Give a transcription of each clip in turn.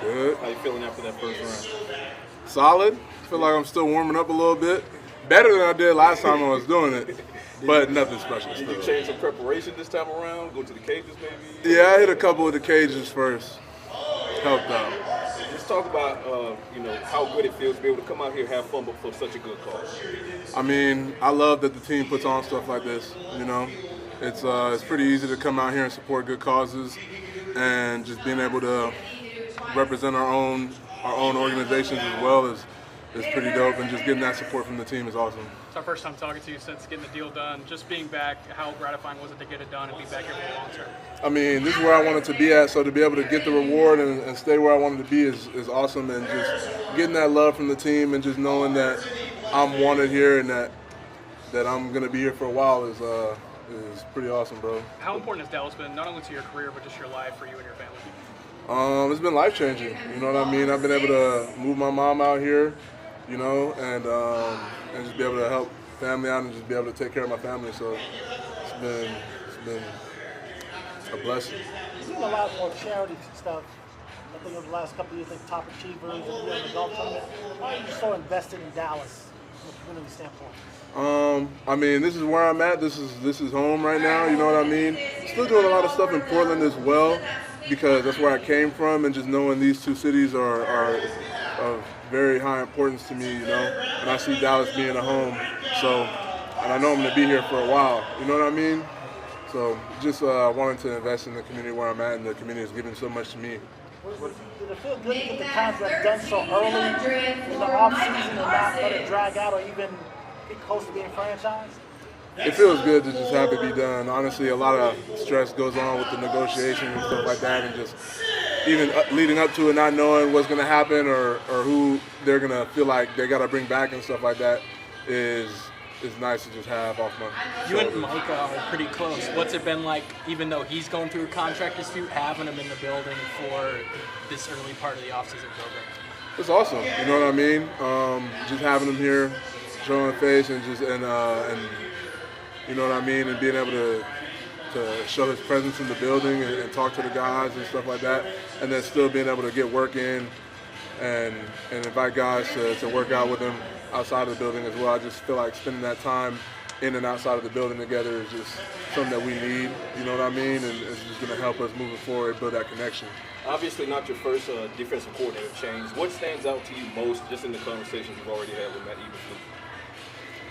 Good. How you feeling after that first round? Solid. Feel like I'm still warming up a little bit. Better than I did last time I was doing it, but nothing special Did still. you change some preparation this time around? Go to the cages maybe? Yeah, I hit a couple of the cages first. Helped out. Just talk about how good it feels to be able to come out here and have fun, but for such a good cause. I mean, I love that the team puts on stuff like this. It's pretty easy to come out here and support good causes, and just being able to represent our own organizations as well is pretty dope, and just getting that support from the team is awesome. It's our first time talking to you since getting the deal done. Just being back, how gratifying was it to get it done and be back here for the long term? I mean, this is where I wanted to be at, so to be able to get the reward and stay where I wanted to be is awesome, and just getting that love from the team and just knowing that I'm wanted here and that I'm going to be here for a while is pretty awesome, bro. How important has Dallas been, not only to your career, but just your life for you and your family? It's been life-changing, you know what I mean? I've been able to move my mom out here, and just be able to help family out and just be able to take care of my family. So it's been a blessing. You've seen a lot more charity stuff. I think over the last couple of years, like Top Achievers and the golf tournament. Why are you so invested in Dallas from a community standpoint? I mean, this is where I'm at. This is home right now. You know what I mean? Still doing a lot of stuff in Portland as well, because that's where I came from, and just knowing these two cities are of very high importance to me, and I see Dallas being a home, and I know I'm going to be here for a while, you know what I mean? So just wanting to invest in the community where I'm at, and the community is giving so much to me. Did it feel good to get the contract done so early in the offseason and not let it drag out or even get close to being franchised? It feels good to just have it be done. Honestly, a lot of stress goes on with the negotiations and stuff like that, and just even leading up to it, not knowing what's going to happen or who they're going to feel like they got to bring back and stuff like that is nice to just have off my You shoulders. and Micah are pretty close. What's it been like, even though he's going through a contract dispute, having him in the building for this early part of the offseason program? It's awesome, you know what I mean? Just having him here, showing face, and you know what I mean, and being able to show his presence in the building and talk to the guys and stuff like that, and then still being able to get work in and invite guys to work out with him outside of the building as well. I just feel like spending that time in and outside of the building together is just something that we need, you know what I mean, and it's just going to help us moving forward, build that connection. Obviously not your first defensive coordinator change. What stands out to you most just in the conversations you've already had with Matt Eberflus?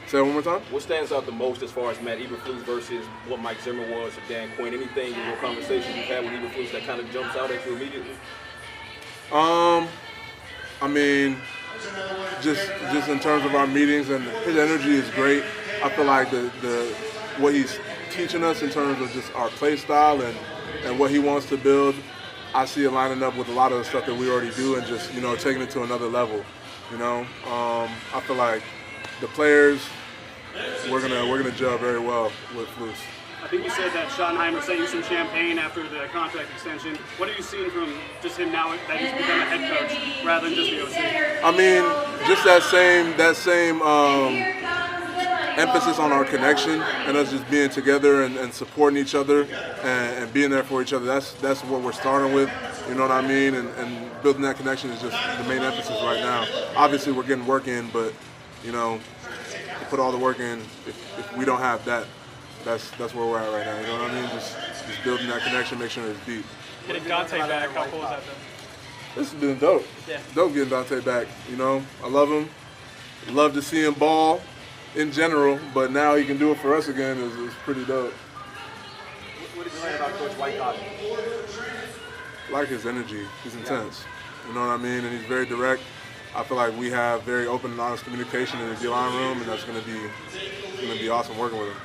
Say it one more time? What stands out the most as far as Matt Eberflus versus what Mike Zimmer was or Dan Quinn? Anything in your conversations you've had with Eberflus that kind of jumps out at you immediately? I mean, just in terms of our meetings, and his energy is great. I feel like the what he's teaching us in terms of just our play style and what he wants to build, I see it lining up with a lot of the stuff that we already do, and just taking it to another level. I feel like the players, we're gonna gel very well with Flus. I think you said that Schottenheimer sent you some champagne after the contract extension. What are you seeing from just him now that he's become a head coach rather than just the OC? I mean, just that same emphasis on our connection and us just being together and supporting each other and being there for each other. That's what we're starting with. You know what I mean? And building that connection is just the main emphasis right now. Obviously, we're getting work in, but to put all the work in, if we don't have that, that's where we're at right now. You know what I mean? Just building that connection, make sure it's deep. Getting Dante back, how cool has that been? This has been dope. Yeah. Dope getting Dante back. I love him. Love to see him ball in general, but now he can do it for us again is pretty dope. What did you learn about Coach Whitehawk? Like his energy. He's intense. You know what I mean? And he's very direct. I feel like we have very open and honest communication in the D-line room, and that's going to be awesome working with him.